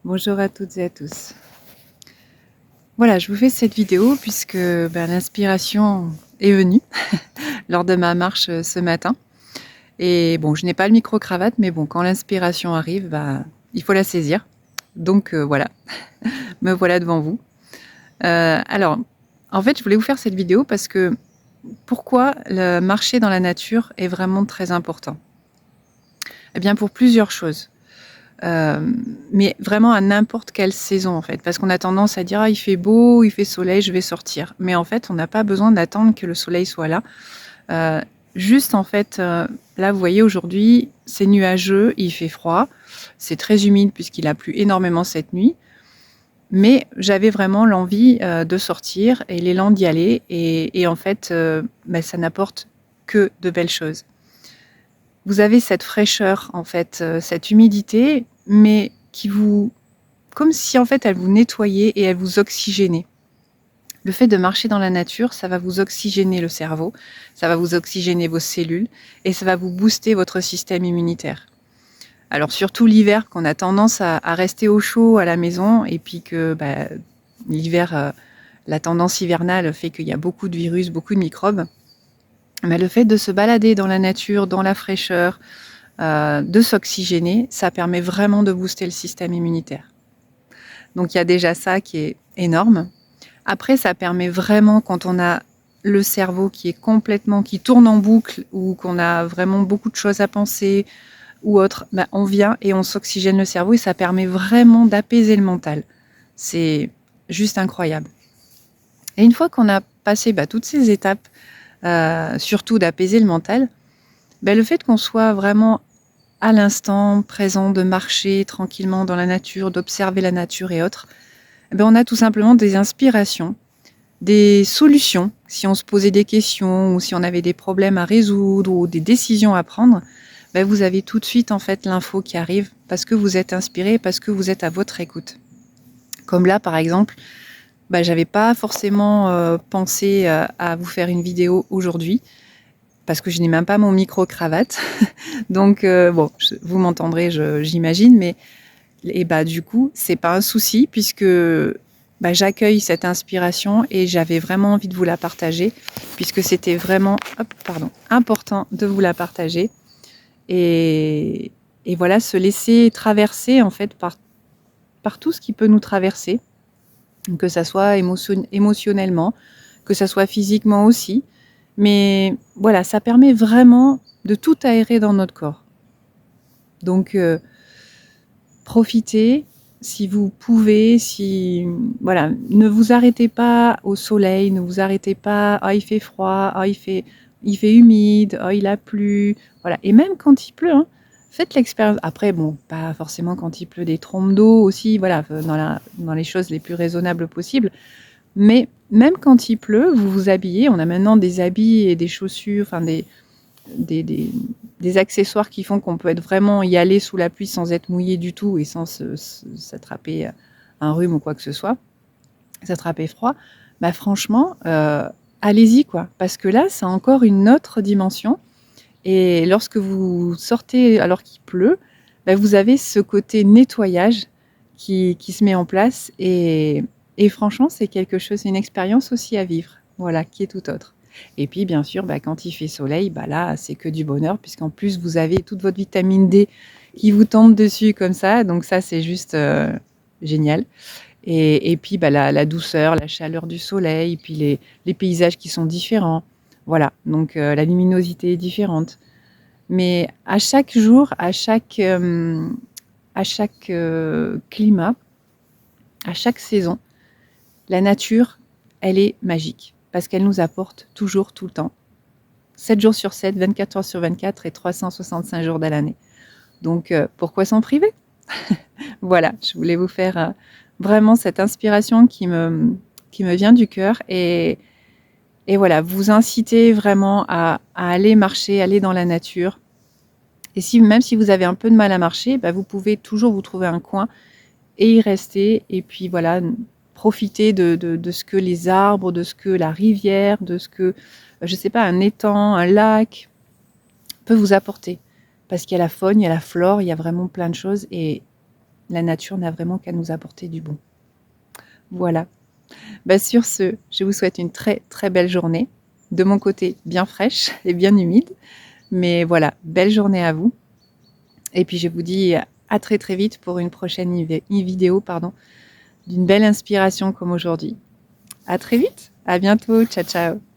Bonjour à toutes et à tous. Voilà, je vous fais cette vidéo puisque l'inspiration est venue lors de ma marche ce matin. Et bon, je n'ai pas le micro-cravate, mais bon, quand l'inspiration arrive, il faut la saisir. Donc voilà, me voilà devant vous. Alors, en fait, je voulais vous faire cette vidéo parce que pourquoi le marcher dans la nature est vraiment très important? Eh bien, pour plusieurs choses. Mais vraiment à n'importe quelle saison en fait, parce qu'on a tendance à dire ah, il fait beau, il fait soleil, je vais sortir. Mais en fait, on n'a pas besoin d'attendre que le soleil soit là. Euh, Juste en fait, là vous voyez aujourd'hui, c'est nuageux, il fait froid, c'est très humide puisqu'il a plu énormément cette nuit. Mais j'avais vraiment l'envie de sortir et l'élan d'y aller, et en fait, ça n'apporte que de belles choses. Vous avez cette fraîcheur, en fait, cette humidité, mais qui vous, comme si en fait elle vous nettoyait et elle vous oxygénait. Le fait de marcher dans la nature, ça va vous oxygéner le cerveau, ça va vous oxygéner vos cellules et ça va vous booster votre système immunitaire. Alors surtout l'hiver, qu'on a tendance à rester au chaud à la maison, et puis que l'hiver, la tendance hivernale fait qu'il y a beaucoup de virus, beaucoup de microbes. Mais le fait de se balader dans la nature, dans la fraîcheur, de s'oxygéner, ça permet vraiment de booster le système immunitaire. Donc il y a déjà ça qui est énorme. Après, ça permet vraiment, quand on a le cerveau qui est complètement, qui tourne en boucle, ou qu'on a vraiment beaucoup de choses à penser ou autre, on vient et on s'oxygène le cerveau, et ça permet vraiment d'apaiser le mental. C'est juste incroyable. Et une fois qu'on a passé toutes ces étapes, surtout d'apaiser le mental, le fait qu'on soit vraiment à l'instant présent, de marcher tranquillement dans la nature, d'observer la nature et autres, on a tout simplement des inspirations, des solutions. Si on se posait des questions, ou si on avait des problèmes à résoudre, ou des décisions à prendre, vous avez tout de suite en fait l'info qui arrive, parce que vous êtes inspiré, parce que vous êtes à votre écoute. Comme là par exemple, j'avais pas forcément pensé à vous faire une vidéo aujourd'hui, parce que je n'ai même pas mon micro-cravate. Donc vous m'entendrez, j'imagine, mais du coup, c'est pas un souci, puisque j'accueille cette inspiration et j'avais vraiment envie de vous la partager, puisque c'était vraiment important de vous la partager. Et, et voilà, se laisser traverser en fait par tout ce qui peut nous traverser, que ça soit émotionnellement, que ça soit physiquement aussi. Mais voilà, ça permet vraiment de tout aérer dans notre corps. Donc, profitez si vous pouvez, ne vous arrêtez pas au soleil, ne vous arrêtez pas, il fait froid, il fait humide, il a plu, voilà. Et même quand il pleut, faites l'expérience. Après, pas forcément quand il pleut des trompes d'eau aussi, voilà, dans les choses les plus raisonnables possibles. Mais même quand il pleut, vous vous habillez. On a maintenant des habits et des chaussures, des accessoires qui font qu'on peut être vraiment y aller sous la pluie sans être mouillé du tout et sans s'attraper un rhume ou quoi que ce soit, s'attraper froid. Franchement, allez-y quoi, parce que là, c'est encore une autre dimension. Et lorsque vous sortez alors qu'il pleut, vous avez ce côté nettoyage qui se met en place, et franchement, c'est quelque chose, une expérience aussi à vivre, voilà, qui est tout autre. Et puis, bien sûr, quand il fait soleil, là, c'est que du bonheur, puisqu'en plus, vous avez toute votre vitamine D qui vous tombe dessus comme ça. Donc ça, c'est juste génial. Et puis, la douceur, la chaleur du soleil, puis les paysages qui sont différents. Voilà, donc la luminosité est différente. Mais à chaque jour, à chaque climat, à chaque saison, la nature, elle est magique, parce qu'elle nous apporte toujours, tout le temps, 7 jours sur 7, 24 heures sur 24 et 365 jours de l'année. Donc, pourquoi s'en priver? Voilà, je voulais vous faire vraiment cette inspiration qui me vient du cœur, et voilà, vous inciter vraiment à aller marcher, aller dans la nature. Et même si vous avez un peu de mal à marcher, vous pouvez toujours vous trouver un coin et y rester. Et puis voilà, profiter de ce que les arbres, de ce que la rivière, de ce que, je sais pas, un étang, un lac peut vous apporter. Parce qu'il y a la faune, il y a la flore, il y a vraiment plein de choses. Et la nature n'a vraiment qu'à nous apporter du bon. Voilà. Sur ce, je vous souhaite une très très belle journée. De mon côté, bien fraîche et bien humide. Mais voilà, belle journée à vous. Et puis je vous dis à très très vite pour une prochaine vidéo d'une belle inspiration comme aujourd'hui. À très vite, à bientôt, ciao ciao.